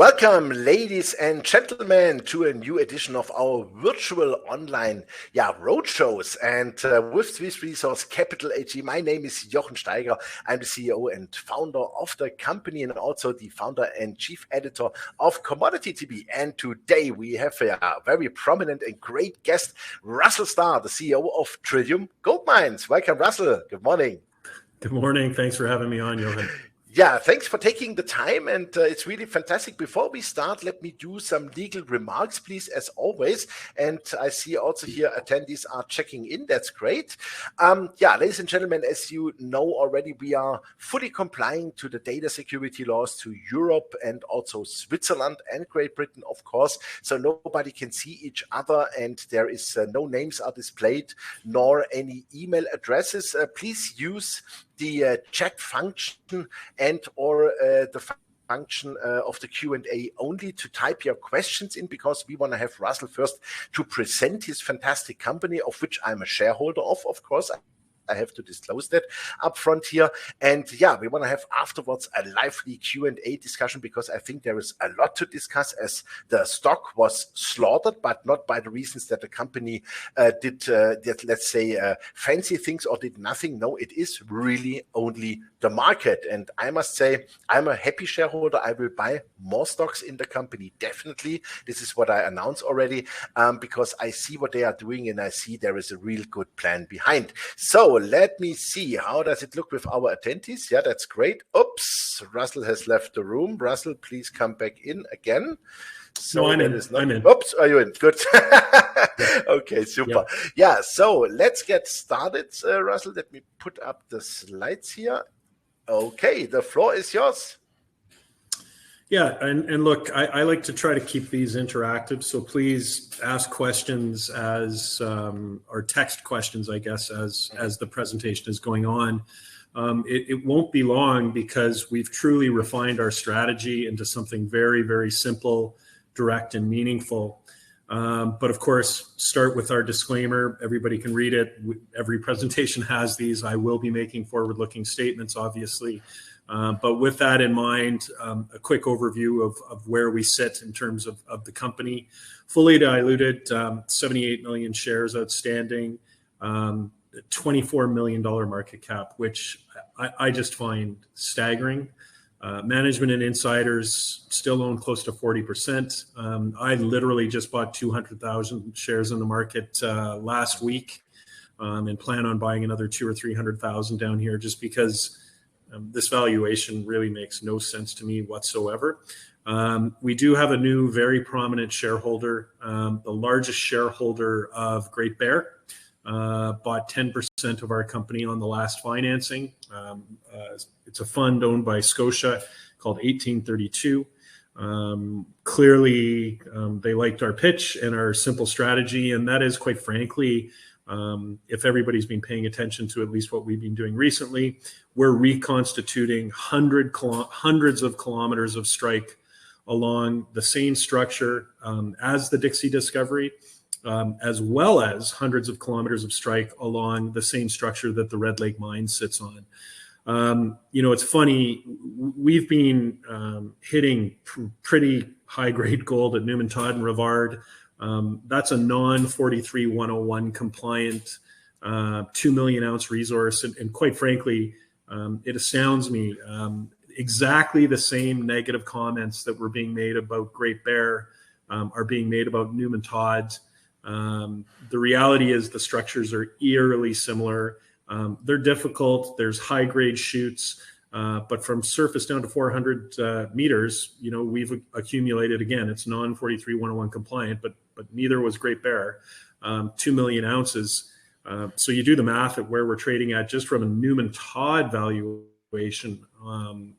Welcome, ladies and gentlemen, to a new edition of our virtual online roadshows. And with Swiss Resource Capital AG, my name is Jochen Steiger. I'm the CEO and founder of the company and also the founder and chief editor of Commodity TV. And today we have a very prominent and great guest, Russel Starr, the CEO of Trillium Gold Mines. Welcome, Russel. Good morning. Good morning. Thanks for having me on, Jochen. Yeah, thanks for taking the time, and it's really fantastic. Before we start, let me do some legal remarks, please, as always. And I see also here attendees are checking in. That's great. Ladies and gentlemen, as you know already, we are fully complying to the data security laws to Europe and also Switzerland and Great Britain, of course. So nobody can see each other, and there is no names are displayed, nor any email addresses. Please use the chat function and or the function of the Q&A only to type your questions in, because we want to have Russel first to present his fantastic company, of which I'm a shareholder of course. I have to disclose that up front here. And we want to have afterwards a lively Q&A discussion, because I think there is a lot to discuss, as the stock was slaughtered, but not by the reasons that the company did, let's say, fancy things or did nothing. No, it is really only the market. And I must say, I'm a happy shareholder. I will buy more stocks in the company, definitely. This is what I announced already, because I see what they are doing and I see there is a real good plan behind. So let me see, how does it look with our attendees? Yeah, that's great. Oops, Russel has left the room. Russel, please come back in again. So no, I'm in. Oops, are you in? Good. Okay, super. Yeah, so let's get started, Russel. Let me put up the slides here. Okay, the floor is yours. Yeah, and look, I like to try to keep these interactive, so please ask questions or text questions, I guess, as the presentation is going on. It won't be long, because we've truly refined our strategy into something very, very simple, direct, and meaningful. But of course, start with our disclaimer. Everybody can read it. Every presentation has these. I will be making forward-looking statements, obviously. But with that in mind, a quick overview of where we sit in terms of the company. Fully diluted, 78 million shares outstanding, $24 million market cap, which I just find staggering. Management and insiders still own close to 40%. I literally just bought 200,000 shares in the market last week, and plan on buying another 200,000 or 300,000 down here, just because this valuation really makes no sense to me whatsoever. We do have a new, very prominent shareholder, the largest shareholder of Great Bear, bought 10% of our company on the last financing. It's a fund owned by Scotia called 1832. Clearly, they liked our pitch and our simple strategy, and that is, quite frankly, if everybody's been paying attention to at least what we've been doing recently, we're reconstituting hundreds of kilometers of strike along the same structure as the Dixie discovery, as well as hundreds of kilometers of strike along the same structure that the Red Lake mine sits on. It's funny, we've been hitting pretty high-grade gold at Newman Todd and Rivard. That's a non-43-101 compliant 2 million ounce resource. And quite frankly, it astounds me. Exactly the same negative comments that were being made about Great Bear are being made about Newman Todd. The reality is the structures are eerily similar. They're difficult. There's high-grade chutes. But from surface down to 400 meters, we've accumulated, again, it's non-43-101 compliant, but neither was Great Bear, 2 million ounces. So you do the math at where we're trading at just from a Newman Todd valuation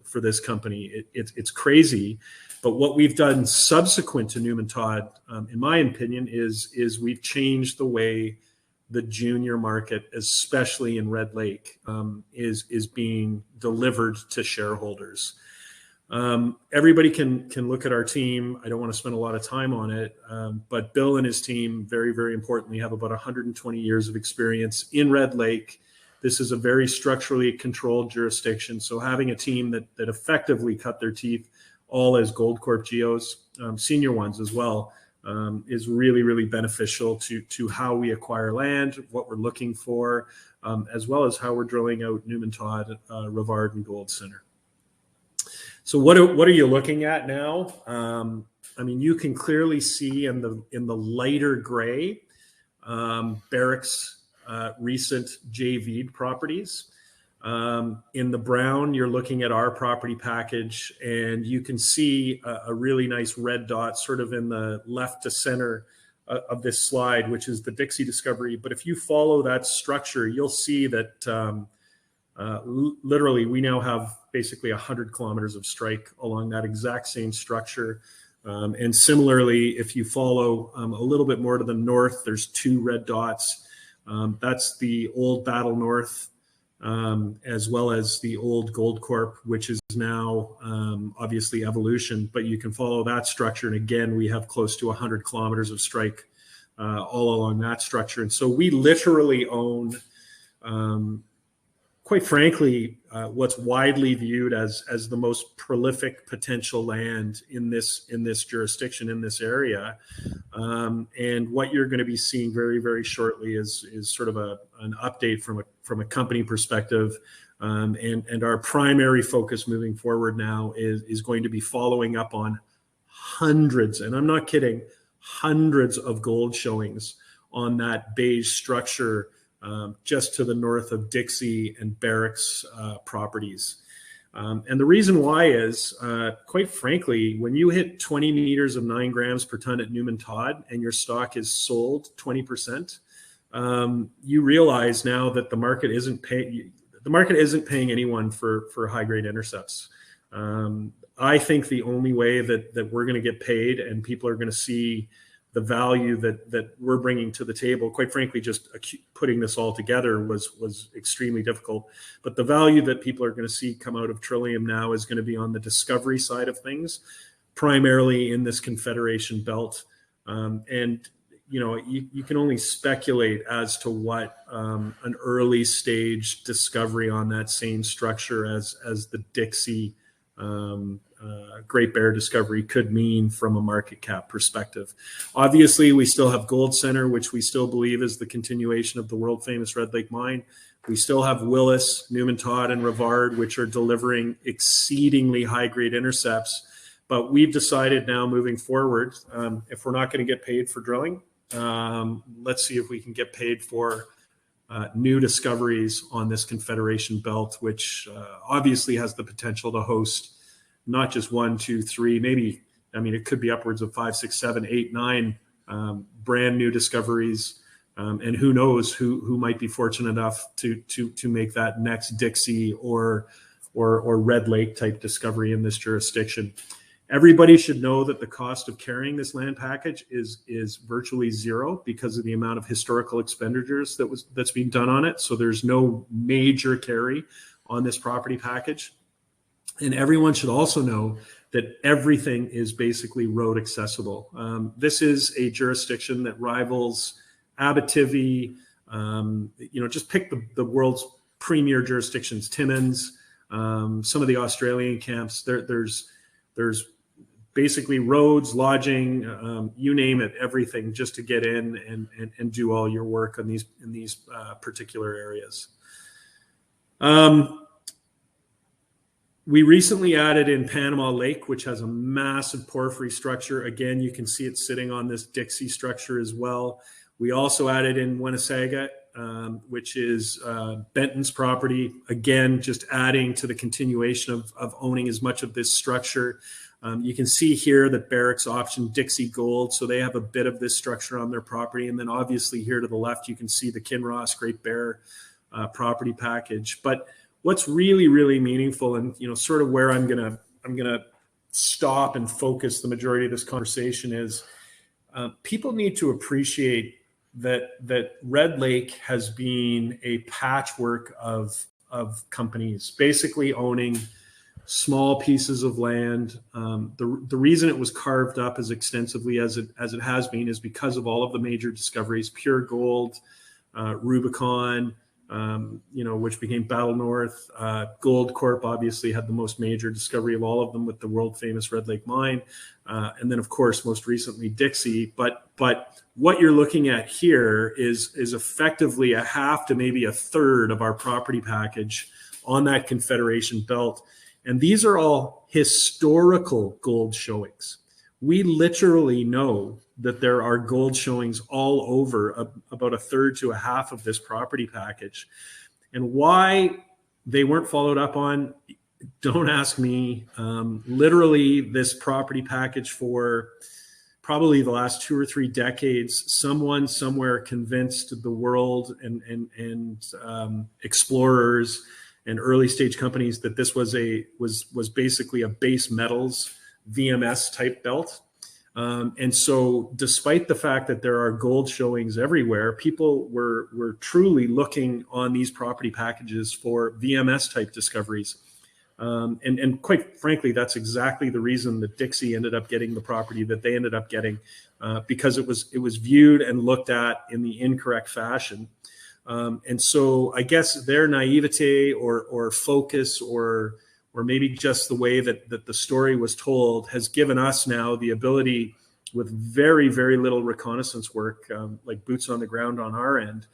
for this company. It's crazy. But what we've done subsequent to Newman Todd, in my opinion, is we've changed the way the junior market, especially in Red Lake, is being delivered to shareholders. Everybody can look at our team. I don't want to spend a lot of time on it, but Bill and his team, very, very importantly, have about 120 years of experience in Red Lake. This is a very structurally controlled jurisdiction, so having a team that effectively cut their teeth all as Gold Corp geos, senior ones as well, is really, really beneficial to how we acquire land, what we're looking for, as well as how we're drilling out Newman Todd, Rivard, and Gold Center. So what are you looking at now? I mean, you can clearly see in the lighter gray, Barrick's recent JV properties. In the brown, you're looking at our property package, and you can see a really nice red dot sort of in the left to center of this slide, which is the Dixie discovery. But if you follow that structure, you'll see that literally we now have basically 100 kilometers of strike along that exact same structure. And similarly, if you follow a little bit more to the north, there's 2 red dots. That's the old Battle North, as well as the old Gold Corp, which is now obviously Evolution. But you can follow that structure. And again, we have close to 100 kilometers of strike all along that structure. And so we literally own, quite frankly, what's widely viewed as the most prolific potential land in this jurisdiction, in this area. And what you're going to be seeing very, very shortly is sort of an update from a company perspective. And our primary focus moving forward now is going to be following up on hundreds, and I'm not kidding, hundreds of gold showings on that beige structure just to the north of Dixie and Barrick's properties. And the reason why is, quite frankly, when you hit 20 meters of 9 grams per ton at Newman Todd and your stock is sold 20%, you realize now that the market isn't paying anyone for high grade intercepts. I think the only way that we're going to get paid and people are going to see the value that we're bringing to the table, quite frankly, just putting this all together was extremely difficult. But the value that people are going to see come out of Trillium now is going to be on the discovery side of things, primarily in this Confederation belt. And you can only speculate as to what an early stage discovery on that same structure as the Dixie Great Bear discovery could mean from a market cap perspective. Obviously, we still have Gold Center, which we still believe is the continuation of the world famous Red Lake mine. We still have Willis, Newman Todd, and Rivard, which are delivering exceedingly high grade intercepts. But we've decided now moving forward, if we're not going to get paid for drilling, let's see if we can get paid for new discoveries on this Confederation belt, which obviously has the potential to host not just 1, 2, 3, maybe, I mean, it could be upwards of 5, 6, 7, 8, 9 brand new discoveries. And who knows who might be fortunate enough to make that next Dixie or Red Lake type discovery in this jurisdiction. Everybody should know that the cost of carrying this land package is virtually zero because of the amount of historical expenditures that's being done on it. So there's no major carry on this property package. And everyone should also know that everything is basically road accessible. This is a jurisdiction that rivals Abitibi. Just pick the world's premier jurisdictions, Timmins, some of the Australian camps. There's basically roads, lodging, you name it, everything just to get in and do all your work in these particular areas. We recently added in Panama Lake, which has a massive porphyry structure. Again, you can see it sitting on this Dixie structure as well. We also added in Wenasaga, which is Benton's property. Again, just adding to the continuation of owning as much of this structure. You can see here that Barrick's optioned Dixie Gold, so they have a bit of this structure on their property. And then obviously here to the left, you can see the Kinross Great Bear property package. But what's really, really meaningful, and sort of where I'm gonna stop and focus the majority of this conversation is people need to appreciate that Red Lake has been a patchwork of companies basically owning small pieces of land. The reason it was carved up as extensively as it has been is because of all of the major discoveries: Pure Gold, Rubicon, which became Battle North. Gold Corp obviously had the most major discovery of all of them with the world famous Red Lake mine. And then of course, most recently Dixie. But what you're looking at here is effectively a half to maybe a third of our property package on that Confederation belt. And these are all historical gold showings. We literally know that there are gold showings all over about a third to a half of this property package. And why they weren't followed up on, don't ask me. Literally, this property package for probably the last 2 or 3 decades, someone somewhere convinced the world and explorers and early stage companies that this was basically a base metals VMS type belt. And so despite the fact that there are gold showings everywhere, people were truly looking on these property packages for VMS type discoveries. And quite frankly, that's exactly the reason that Dixie ended up getting the property that they ended up getting, because it was viewed and looked at in the incorrect fashion. And so I guess their naivete or focus or maybe just the way that the story was told has given us now the ability, with very, very little reconnaissance work, like boots on the ground on our end,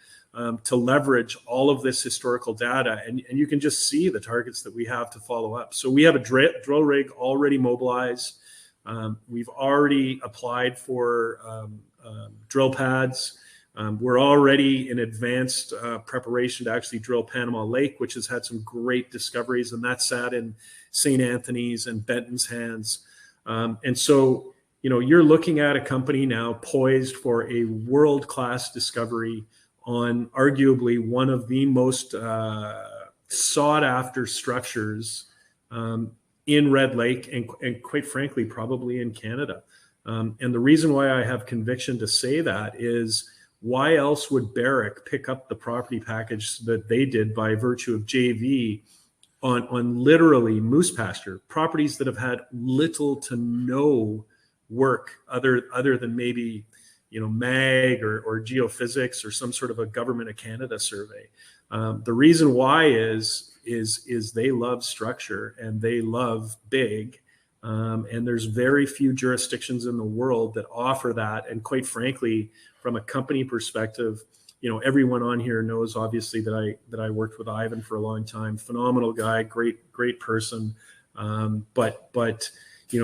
to leverage all of this historical data. And you can just see the targets that we have to follow up. So we have a drill rig already mobilized. We've already applied for drill pads. We're already in advanced preparation to actually drill Panama Lake, which has had some great discoveries, and that sat in St. Anthony's and Benton's hands. And so, you're looking at a company now poised for a world-class discovery on arguably one of the most sought-after structures in Red Lake and quite frankly, probably in Canada. And the reason why I have conviction to say that is, why else would Barrick pick up the property package that they did by virtue of JV on literally moose pasture, properties that have had little to no work other than maybe mag or geophysics or some sort of a government of Canada survey. The reason why is they love structure and they love big. And there's very few jurisdictions in the world that offer that. And quite frankly, from a company perspective, everyone on here knows obviously that I worked with Ivan for a long time. Phenomenal guy, great person. But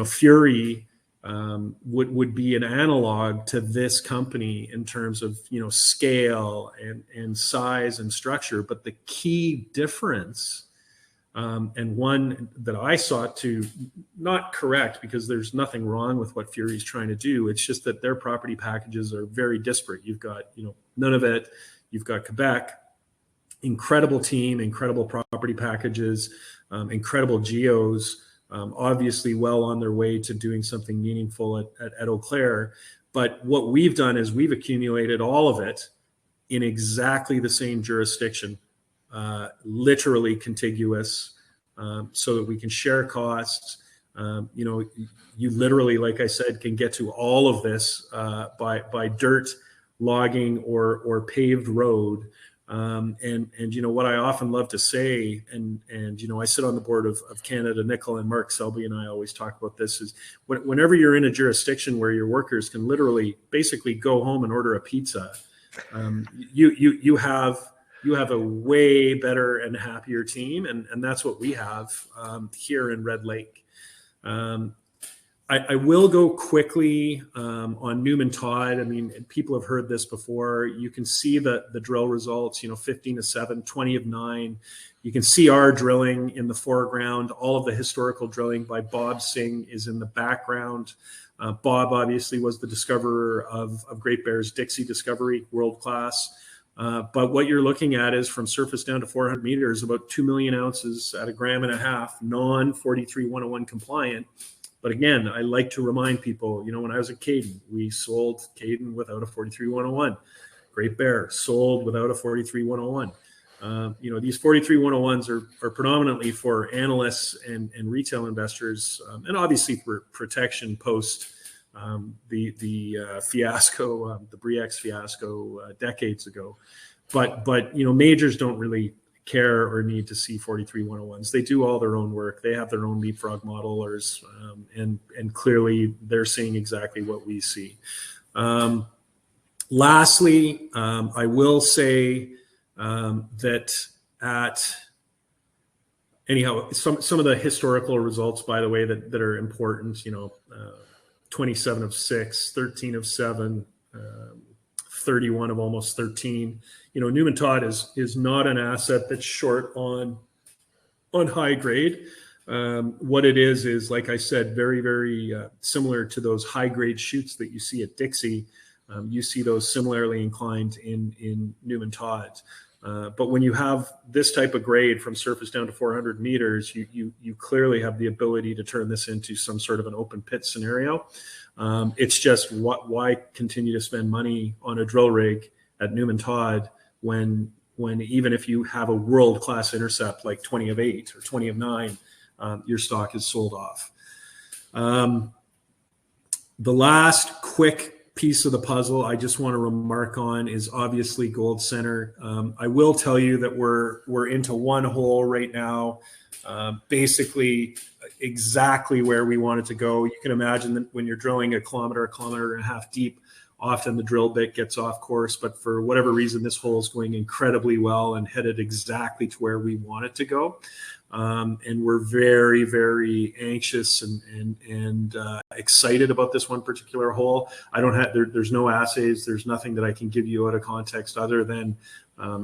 Fury would be an analog to this company in terms of scale and size and structure. But the key difference, and one that I sought to not correct, because there's nothing wrong with what Fury's trying to do. It's just that their property packages are very disparate. You've got, Nunavut, you've got Quebec, incredible team, incredible property packages, incredible geos, obviously well on their way to doing something meaningful at Eau Claire. But what we've done is we've accumulated all of it in exactly the same jurisdiction. Literally contiguous, so that we can share costs. You literally, like I said, can get to all of this by dirt logging or paved road. And what I often love to say, and I sit on the board of Canada Nickel, and Mark Selby and I always talk about this, is whenever you're in a jurisdiction where your workers can literally basically go home and order a pizza, you have a way better and happier team. And that's what we have here in Red Lake. I will go quickly on Newman Todd. I mean, people have heard this before. You can see the drill results, 15 to 7, 20 of 9. You can see our drilling in the foreground. All of the historical drilling by Bob Singh is in the background. Bob obviously was the discoverer of Great Bear's Dixie discovery, world-class. But what you're looking at is from surface down to 400 meters, about 2 million ounces at 1.5 grams, non-43-101 compliant. But again, I like to remind people, when I was at Caden, we sold Caden without a 43-101. Great Bear sold without a 43-101. These 43-101s are predominantly for analysts and retail investors, and obviously for protection post the fiasco, the Bre-X fiasco decades ago. But majors don't really care or need to see 43-101s. They do all their own work. They have their own leapfrog modelers, and clearly they're seeing exactly what we see. Lastly, I will say that anyhow, some of the historical results, by the way, that are important, 27 of 6, 13 of 7, 31 of almost 13. Newman Todd is not an asset that's short on high grade. What it is like I said, very, very similar to those high grade shoots that you see at Dixie. You see those similarly inclined in Newman Todd. But when you have this type of grade from surface down to 400 meters, you clearly have the ability to turn this into some sort of an open pit scenario. It's just why continue to spend money on a drill rig at Newman Todd when even if you have a world-class intercept like 20 of 8 or 20 of 9, your stock is sold off. The last quick piece of the puzzle I just want to remark on is obviously Gold Center. I will tell you that we're into one hole right now, basically exactly where we want it to go. You can imagine that when you're drilling a kilometer and a half deep, often the drill bit gets off course, but for whatever reason, this hole is going incredibly well and headed exactly to where we want it to go. And we're very, very anxious and excited about this one particular hole. There's no assays. There's nothing that I can give you out of context other than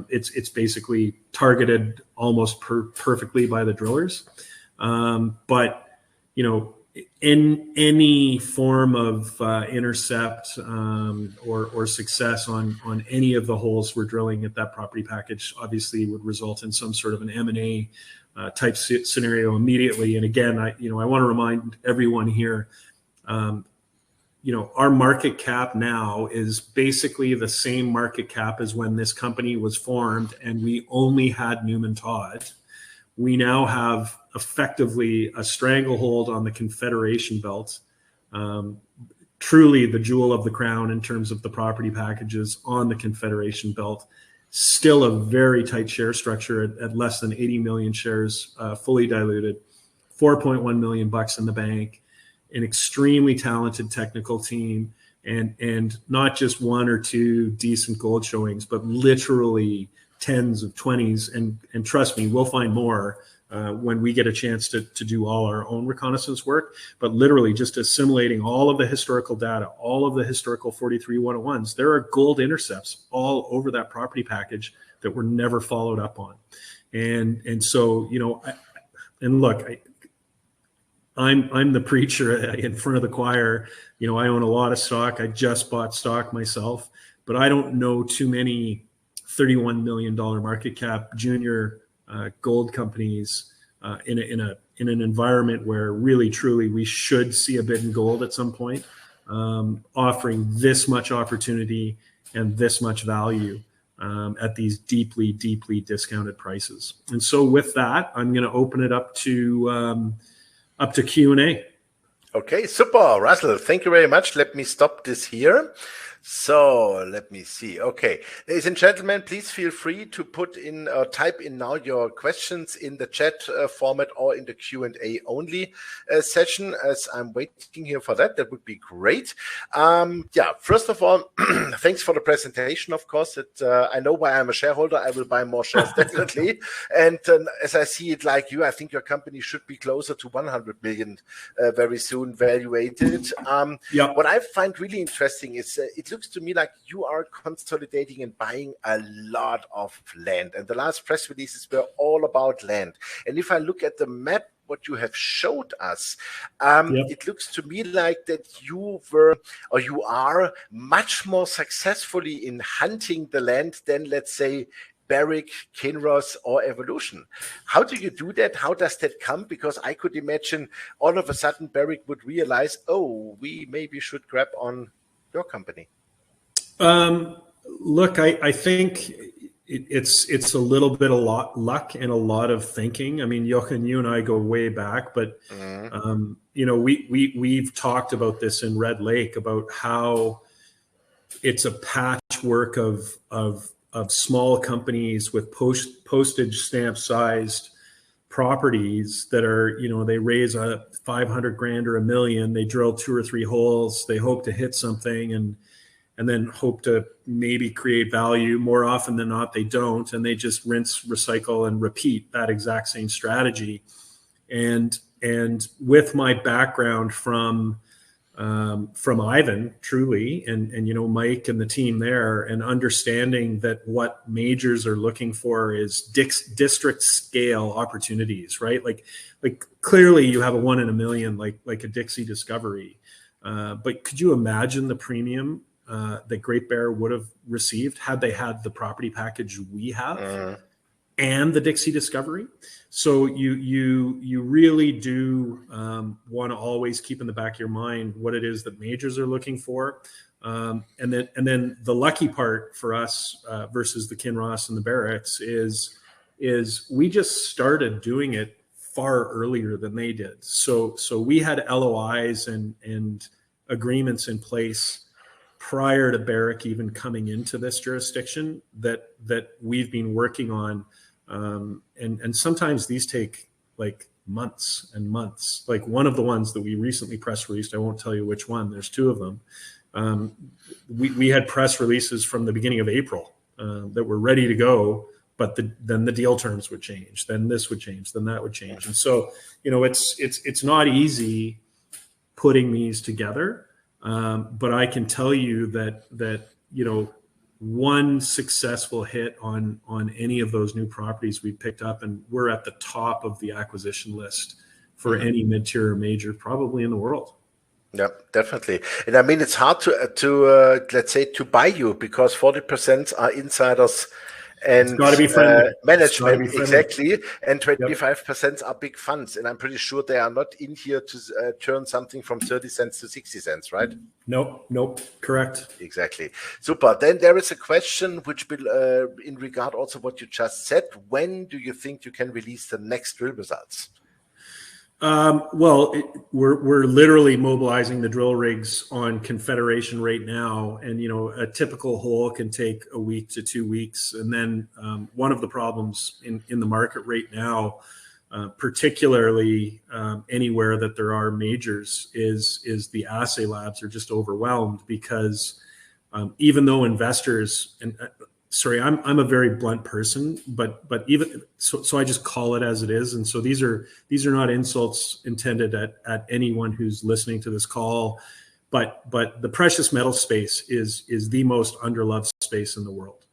it's basically targeted almost perfectly by the drillers. But in any form of intercept or success on any of the holes we're drilling at that property package obviously would result in some sort of an M&A type scenario immediately. And again, I want to remind everyone here, our market cap now is basically the same market cap as when this company was formed and we only had Newman Todd. We now have effectively a stranglehold on the Confederation Belt, truly the jewel of the crown in terms of the property packages on the Confederation Belt. Still a very tight share structure at less than 80 million shares, fully diluted, 4.1 million bucks in the bank, an extremely talented technical team, and not just one or two decent gold showings, but literally tens of 20s. And trust me, we'll find more when we get a chance to do all our own reconnaissance work, but literally just assimilating all of the historical data, all of the historical 43-101s. There are gold intercepts all over that property package that were never followed up on. And so, I'm the preacher in front of the choir. I own a lot of stock. I just bought stock myself, but I don't know too many $31 million market cap junior gold companies in an environment where really truly we should see a bid in gold at some point, offering this much opportunity and this much value at these deeply discounted prices. And so with that, I'm going to open it up to Q&A. Okay, super, Russell. Thank you very much. Let me stop this here. So let me see. Okay, ladies and gentlemen, please feel free to put in type in now your questions in the chat format or in the Q&A only session as I'm waiting here for that. That would be great. First of all, thanks for the presentation. Of course, I know why I'm a shareholder. I will buy more shares definitely. And as I see it like you, I think your company should be closer to 100 million very soon valuated. What I find really interesting is it looks to me like you are consolidating and buying a lot of land. And the last press releases were all about land. And if I look at the map, what you have showed us, it looks to me like that you are much more successfully in hunting the land than, let's say, Barrick, Kinross, or Evolution. How do you do that? How does that come? Because I could imagine all of a sudden Barrick would realize, oh, we maybe should grab on your company. Look, I think it's a little bit of luck and a lot of thinking. I mean, Jochen, you and I go way back, but we've talked about this in Red Lake about how it's a patchwork of small companies with postage stamp sized properties that are, they raise a 500 grand or $1 million, they drill 2 or 3 holes, they hope to hit something and then hope to maybe create value. More often than not, they don't, and they just rinse, recycle, and repeat that exact same strategy. And with my background from Ivan, truly, and Mike and the team there, and understanding that what majors are looking for is district scale opportunities, right? Like clearly you have a 1 in a million, like a Dixie Discovery, but could you imagine the premium that Great Bear would have received had they had the property package we have and the Dixie Discovery? So you really do want to always keep in the back of your mind what it is that majors are looking for, and then the lucky part for us versus the Kinross and the Barricks is we just started doing it far earlier than they did. So we had LOIs and agreements in place prior to Barrick even coming into this jurisdiction that we've been working on. And sometimes these take like months and months. Like one of the ones that we recently press released, I won't tell you which one, there's 2 of them. We had press releases from the beginning of April that were ready to go, but then the deal terms would change, then this would change, then that would change. And so, it's not easy putting these together. But I can tell you that one successful hit on any of those new properties we picked up, and we're at the top of the acquisition list for any mid-tier major probably in the world. Yeah, definitely. And I mean, it's hard to let's say to buy you because 40% are insiders and management, exactly, and 25% are big funds. And I'm pretty sure they are not in here to turn something from 30 cents to 60 cents, right? Nope, correct. Exactly. Super. Then there is a question which will, in regard also what you just said, when do you think you can release the next drill results? We're literally mobilizing the drill rigs on Confederation right now, and a typical hole can take a week to 2 weeks. And then one of the problems in the market right now, particularly anywhere that there are majors, is the assay labs are just overwhelmed because even though investors and sorry, I'm a very blunt person, but even so I just call it as it is. And so these are not insults intended at anyone who's listening to this call, but the precious metal space is the most underloved space in the world.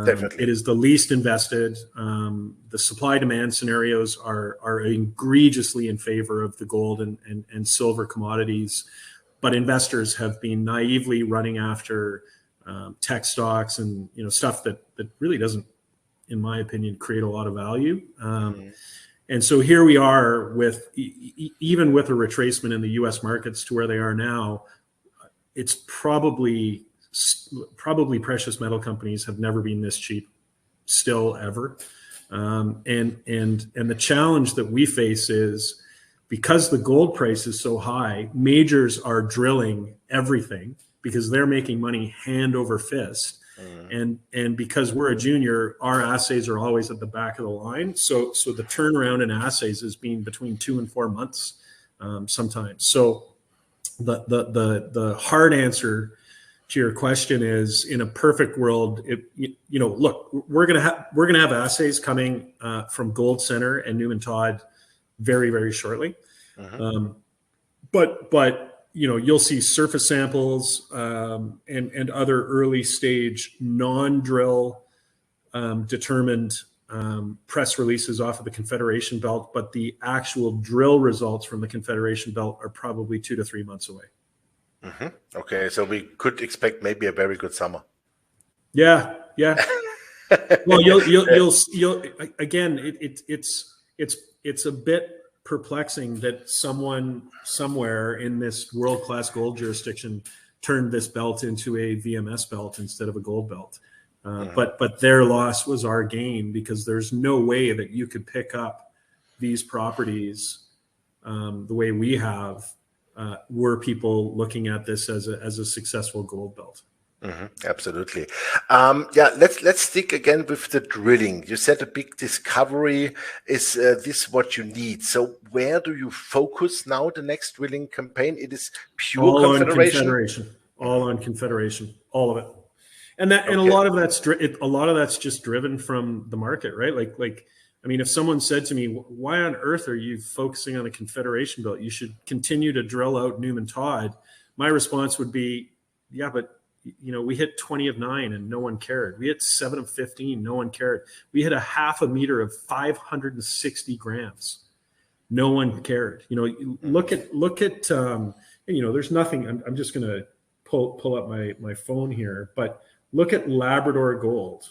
Definitely. It is the least invested. The supply demand scenarios are egregiously in favor of the gold and silver commodities, but investors have been naively running after tech stocks and stuff that really doesn't, in my opinion, create a lot of value. And so here we are with even with a retracement in the U.S. markets to where they are now. It's probably precious metal companies have never been this cheap, still ever. And the challenge that we face is because the gold price is so high, majors are drilling everything because they're making money hand over fist. And because we're a junior, our assays are always at the back of the line. So the turnaround in assays has been between 2 and 4 months sometimes. So the hard answer to your question is, in a perfect world, look, we're gonna have assays coming from Gold Center and Newman Todd very, very shortly. But you'll see surface samples and other early stage non-drill determined press releases off of the Confederation Belt, but the actual drill results from the Confederation Belt are probably 2 to 3 months away. Okay, so we could expect maybe a very good summer. Yeah. Well, you'll again. It's a bit perplexing that someone somewhere in this world-class gold jurisdiction turned this belt into a VMS belt instead of a gold belt. But their loss was our gain, because there's no way that you could pick up these properties the way we have were people looking at this as a successful gold belt. Absolutely. Yeah, let's stick again with the drilling. You said a big discovery. Is this what you need? So where do you focus now the next drilling campaign? It is pure All on confederation. Confederation. All on Confederation. All of it. And a Okay. lot of that's just driven from the market, right? Like I mean, if someone said to me, "Why on earth are you focusing on a Confederation belt? You should continue to drill out Newman Todd." My response would be, "Yeah, but we hit 20 of 9 and no one cared. We hit 7 of 15, no one cared. We hit a half a meter of 560 grams, no one cared. Look at there's nothing. I'm just going to pull up my phone here, but look at Labrador Gold.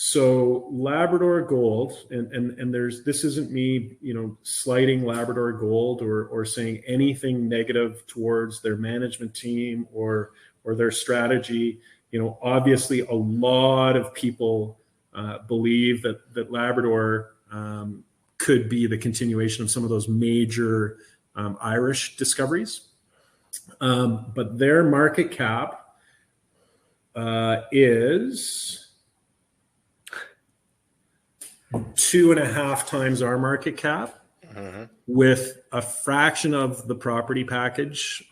So Labrador Gold, and this isn't me, slighting Labrador Gold or saying anything negative towards their management team or their strategy. Obviously a lot of people believe that Labrador could be the continuation of some of those major Irish discoveries. But their market cap is 2.5 times our market cap, with a fraction of the property package,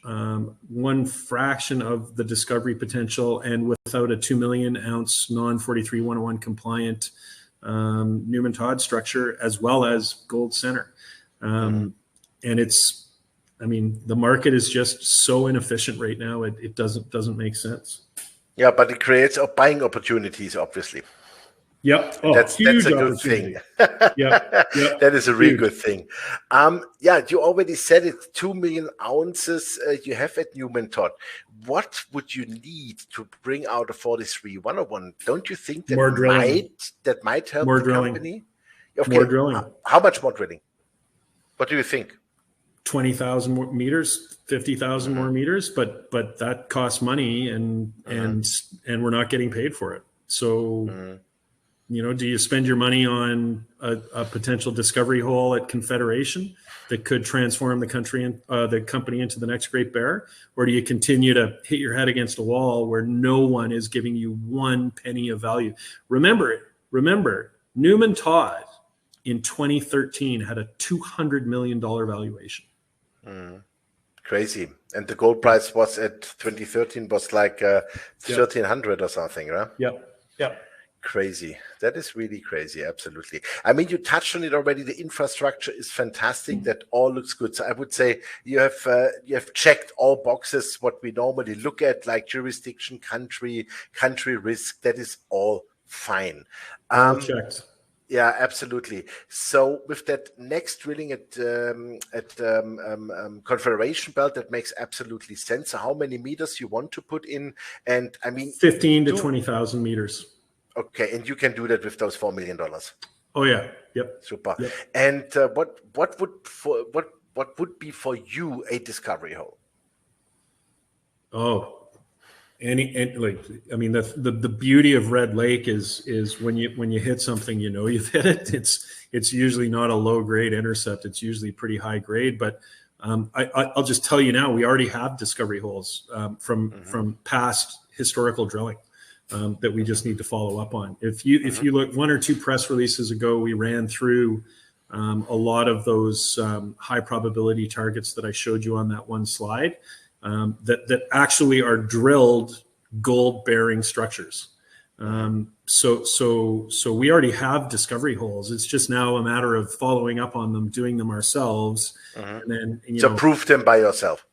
one fraction of the discovery potential, and without a 2 million ounce non-43-101 compliant Newman Todd structure, as well as Gold Center. And the market is just so inefficient right now. It doesn't make sense. Yeah, but it creates buying opportunities, obviously. Yep. That's a good thing. Yep. That is a really good thing. Yeah, you already said it, 2 million ounces you have at Newman Todd. What would you need to bring out a 43-101? Don't you think that might help the company? Okay. More drilling. How much more drilling? What do you think? 20,000 more meters, 50,000 more meters, but that costs money, and we're not getting paid for it. So do you spend your money on a potential discovery hole at Confederation that could transform the company into the next Great Bear, or do you continue to hit your head against a wall where no one is giving you 1 penny of value? Remember, Newman Todd in 2013 had a $200 million valuation. Crazy. And the gold price was at 2013 was like 1,300 or something, right? Yep. Crazy. That is really crazy. Absolutely. I mean, you touched on it already. The infrastructure is fantastic. That all looks good. So I would say you have checked all boxes what we normally look at, like jurisdiction, country risk. That is all fine. All checked. Yeah, absolutely. So with that next drilling at Confederation Belt, that makes absolutely sense. So how many meters you want to put in? And I mean, 15 to 20,000 meters. Okay, and you can do that with those $4 million. Oh yeah, yep. Super. Yep. And what would be for you a discovery hole? The beauty of Red Lake is when you hit something, you've hit it. It's usually not a low grade intercept. It's usually pretty high grade. But I'll just tell you now, we already have discovery holes from past historical drilling that we just need to follow up on. If you look 1 or 2 press releases ago, we ran through a lot of those high probability targets that I showed you on that one slide. That actually are drilled gold bearing structures. So we already have discovery holes. It's just now a matter of following up on them, doing them ourselves, and then prove them by yourself.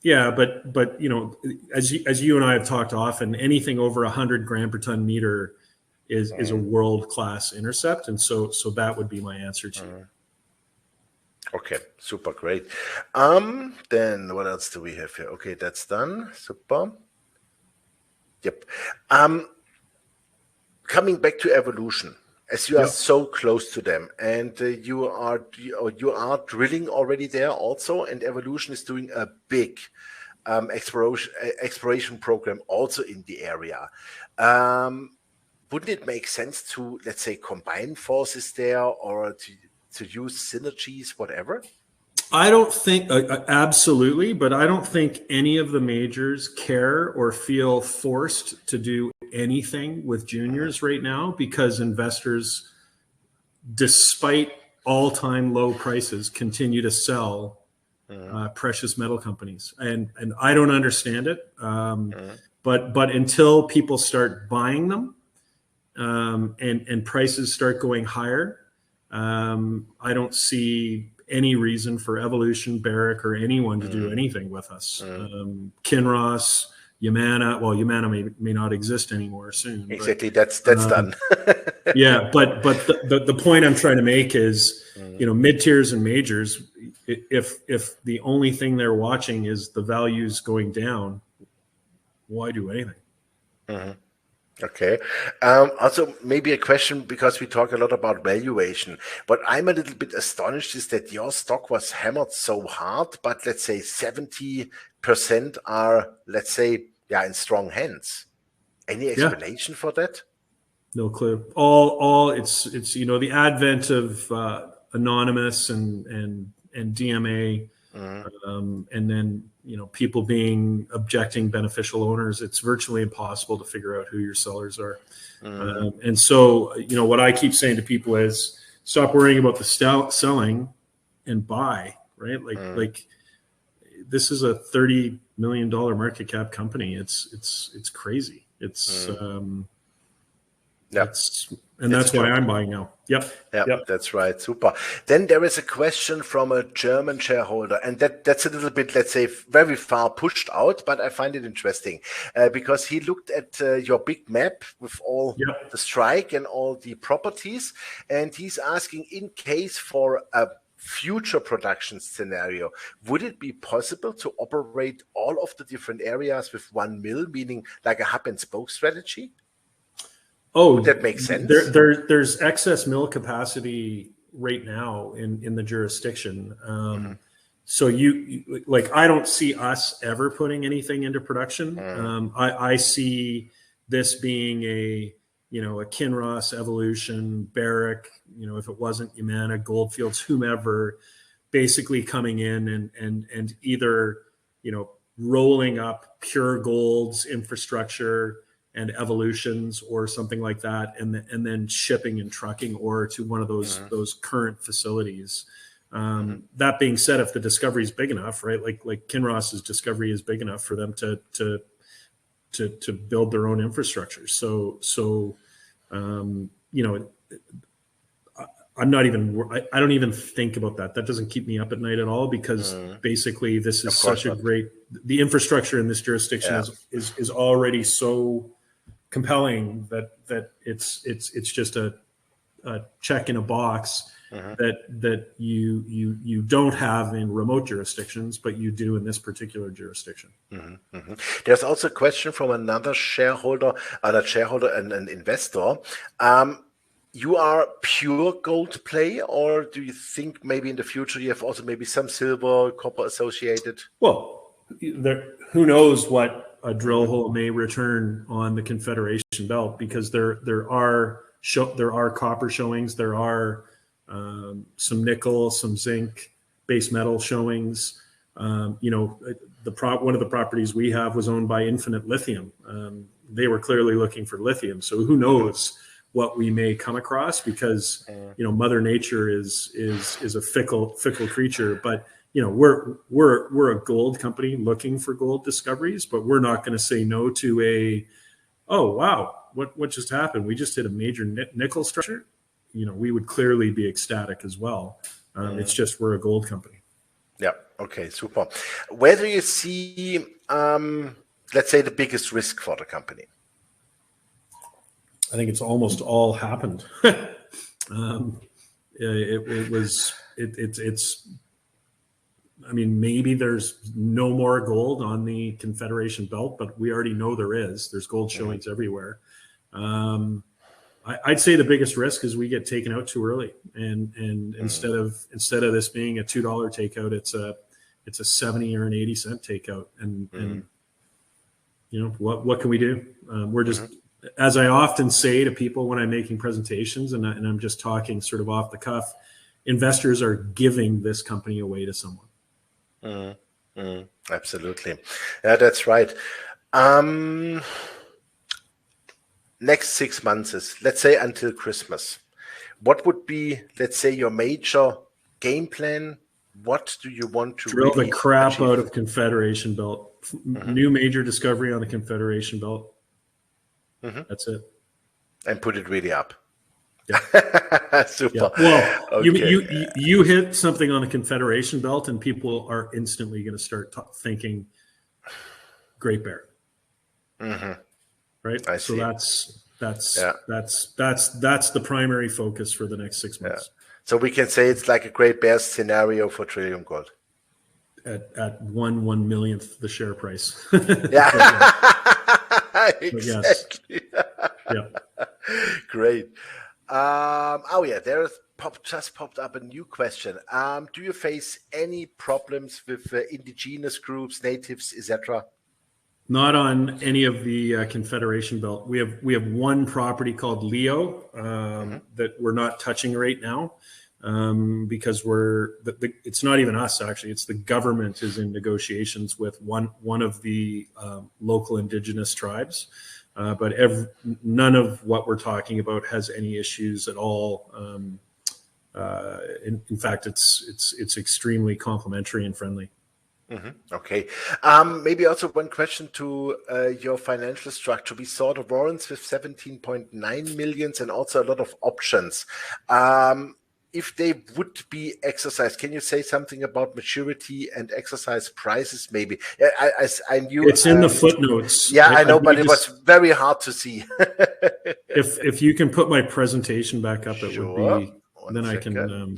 Yeah, but as you and I have talked often, anything over 100 gram per ton meter is a world class intercept, and so that would be my answer to you. Okay, super, great. Then what else do we have here? Okay, that's done. Super. Yep. Coming back to Evolution, as you are so close to them, and you are drilling already there also, and Evolution is doing a big exploration program also in the area. Wouldn't it make sense to, let's say, combine forces there, or to use synergies, whatever? I don't think absolutely, but I don't think any of the majors care or feel forced to do anything with juniors right now, because investors, despite all-time low prices, continue to sell precious metal companies, and I don't understand it. But until people start buying them, and prices start going higher, I don't see any reason for EvolutionBarrick or anyone to do anything with us. Kinross, Yamana. Well, Yamana may not exist anymore soon. Exactly, but, that's done. Yeah, but the point I'm trying to make is, mid-tiers and majors, if the only thing they're watching is the values going down, why do anything? Okay. Also, maybe a question, because we talk a lot about valuation. What I'm a little bit astonished is that your stock was hammered so hard, but let's say 70% are, let's say, in strong hands. Any explanation for that? No clue. All it's the advent of anonymous and DMA, and then people being objecting beneficial owners. It's virtually impossible to figure out who your sellers are. And so what I keep saying to people is, stop worrying about the selling and buy, right? Like this is a $30 million market cap company. It's crazy. That's why I'm buying now. Yep. That's right. Super. Then there is a question from a German shareholder, and that's a little bit, let's say, very far pushed out, but I find it interesting because he looked at your big map with all the strike and all the properties, and he's asking, in case for a future production scenario, would it be possible to operate all of the different areas with one mill, meaning like a hub and spoke strategy? Oh, would that make sense? There's excess mill capacity right now in the jurisdiction. So I don't see us ever putting anything into production. I see this being a Kinross, Evolution, Barrick, if it wasn't Yamana, Goldfields, whomever, basically coming in and either rolling up Pure Gold's infrastructure and Evolutions or something like that, and then shipping and trucking ore to one of those current facilities. That being said, if the discovery is big enough, right, like Kinross's discovery is big enough for them to build their own infrastructure. So I don't even think about that. That doesn't keep me up at night at all, because basically this is such a the infrastructure in this jurisdiction is already so compelling that it's just a check in a box that you don't have in remote jurisdictions, but you do in this particular jurisdiction. There's also a question from another shareholder, an investor. You are pure gold play, or do you think maybe in the future you have also maybe some silver, copper associated? Well, who knows what a drill hole may return on the Confederation Belt, because there are copper showings, there are some nickel, some zinc, base metal showings. One of the properties we have was owned by Infinite Lithium. They were clearly looking for lithium, so who knows what we may come across, because Mother Nature is a fickle creature. But we're a gold company looking for gold discoveries, but we're not going to say no to oh wow, what just happened? We just hit a major nickel structure. We would clearly be ecstatic as well. It's just we're a gold company. Yeah. Okay. Super. Where do you see, let's say, the biggest risk for the company? I think it's almost all happened. Maybe there's no more gold on the Confederation Belt, but we already know there's gold showings everywhere. I'd say the biggest risk is we get taken out too early, and instead of this being a $2 takeout, it's a 70 or an 80 cent takeout. And what can we do? We're just, as I often say to people when I'm making presentations, and I'm just talking sort of off the cuff, investors are giving this company away to someone. Absolutely. Yeah, that's right. Next 6 months is, let's say, until Christmas. What would be, let's say, your major game plan? What do you want to drill really the crap achieve? out of Confederation Belt? New major discovery on the Confederation Belt. That's it. And put it really up. Yeah. Super. Yeah. Well, Okay. you hit something on the Confederation Belt, and people are instantly going to start thinking Great Bear. Right. I so see. that's the primary focus for the next 6 months. Yeah. So we can say it's like a Great Bear scenario for Trillium Gold. At 1/1,000,000th the share price. Yeah. Exactly. Yes. Yeah. Great. Oh yeah, there's just popped up a new question. Do you face any problems with indigenous groups, natives, etc.? Not on any of the Confederation Belt. We have one property called Leo that we're not touching right now because it's not even us, actually. It's the government is in negotiations with one of the local Indigenous tribes. But none of what we're talking about has any issues at all. In fact, it's extremely complimentary and friendly. Okay. Maybe also one question to your financial structure. We saw the warrants with 17.9 million and also a lot of options. If they would be exercised, can you say something about maturity and exercise prices? Maybe I knew it's in the footnotes. Yeah, I know, but it was very hard to see. if you can put my presentation back up, it would be. Then I can.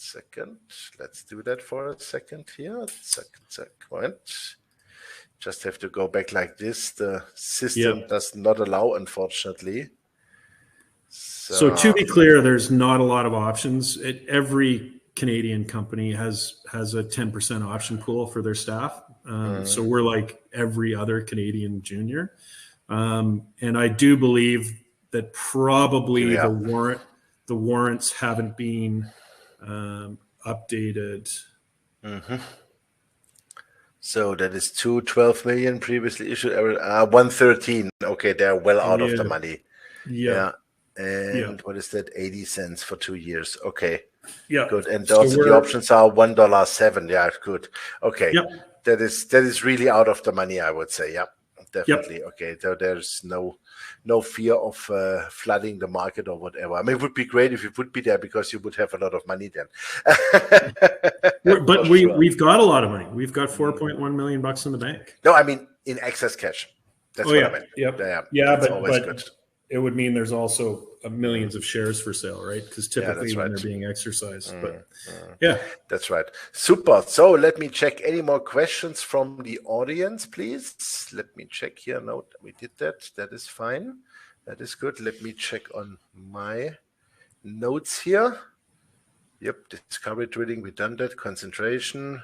Second, let's do that for a second here. Second. Just have to go back like this. The system does not allow, unfortunately. So to be clear, there's not a lot of options. Every Canadian company has a 10% option pool for their staff. So we're like every other Canadian junior. And I do believe that probably the warrants haven't been updated. So that is 212 million previously issued, 113. Okay, they're well out of the money. Yeah. And what is that? 80 cents for 2 years. Okay. Yeah. Good. And also the options are $1.07. Yeah, good. Okay. Yep. That is really out of the money, I would say. Yeah. Definitely. Yep. Okay. So there's no fear of flooding the market or whatever. I mean, it would be great if it would be there because you would have a lot of money then. But we've got a lot of money. We've got $4.1 million in the bank. No, I mean in excess cash. That's what I meant. Yeah, but it would mean there's also millions of shares for sale, right? Because typically when they're being exercised. But yeah, that's right. Super. So let me check any more questions from the audience, please. Let me check here. No, we did that. That is fine. That is good. Let me check on my notes here. Yep. Discovery drilling. We've done that. Concentration.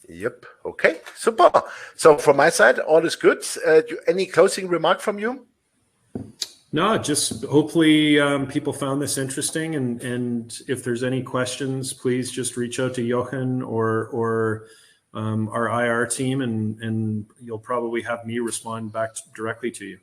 Yep. Okay. Super. So from my side, all is good. Any closing remark from you? No, just hopefully people found this interesting, and if there's any questions, please just reach out to Jochen or our IR team, and you'll probably have me respond back directly to you.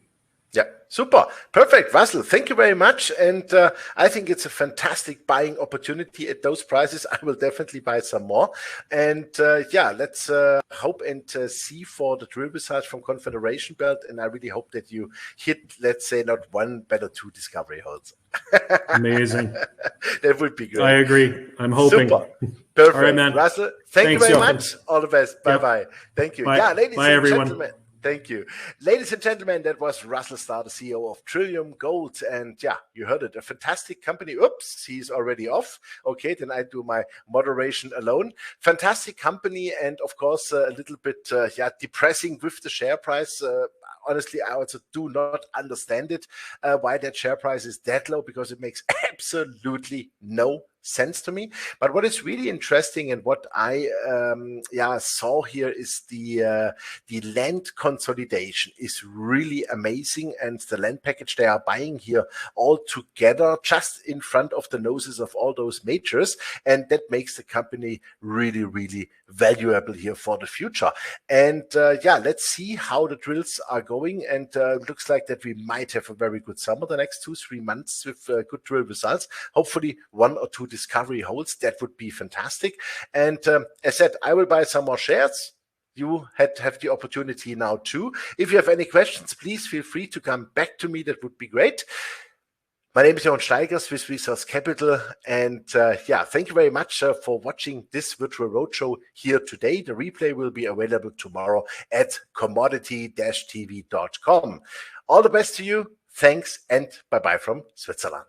Yeah, super. Perfect. Russel, thank you very much. And I think it's a fantastic buying opportunity at those prices. I will definitely buy some more. And let's hope and see for the drill results from Confederation Belt. And I really hope that you hit, let's say, not one, but 2 discovery holes. Amazing. That would be great. I agree. I'm hoping. Super. Perfect. All right, man. Russel, thanks you very much. All the best. Bye-bye. Yep. Thank you. Bye. Yeah, ladies Bye, and everyone. gentlemen. Thank you. Ladies and gentlemen, that was Russel Starr, the CEO of Trillium Gold. And yeah, you heard it. A fantastic company. Oops, he's already off. Okay, then I do my moderation alone. Fantastic company. And of course, a little bit depressing with the share price. Honestly, I also do not understand it, why that share price is that low, because it makes absolutely no sense to me. But what is really interesting and what I saw here is the land consolidation is really amazing, and the land package they are buying here all together just in front of the noses of all those majors, and that makes the company really, really valuable here for the future. And let's see how the drills are going, and it looks like that we might have a very good summer the next 2-3 months with good drill results. Hopefully 1 or 2 discovery holes. That would be fantastic. And as said, I will buy some more shares. You have the opportunity now too. If you have any questions, please feel free to come back to me. That would be great. My name is Jochen Steiger, Swiss Resource Capital, and thank you very much for watching this virtual roadshow here today. The replay will be available tomorrow at commodity-tv.com. All the best to you. Thanks, and bye-bye from Switzerland.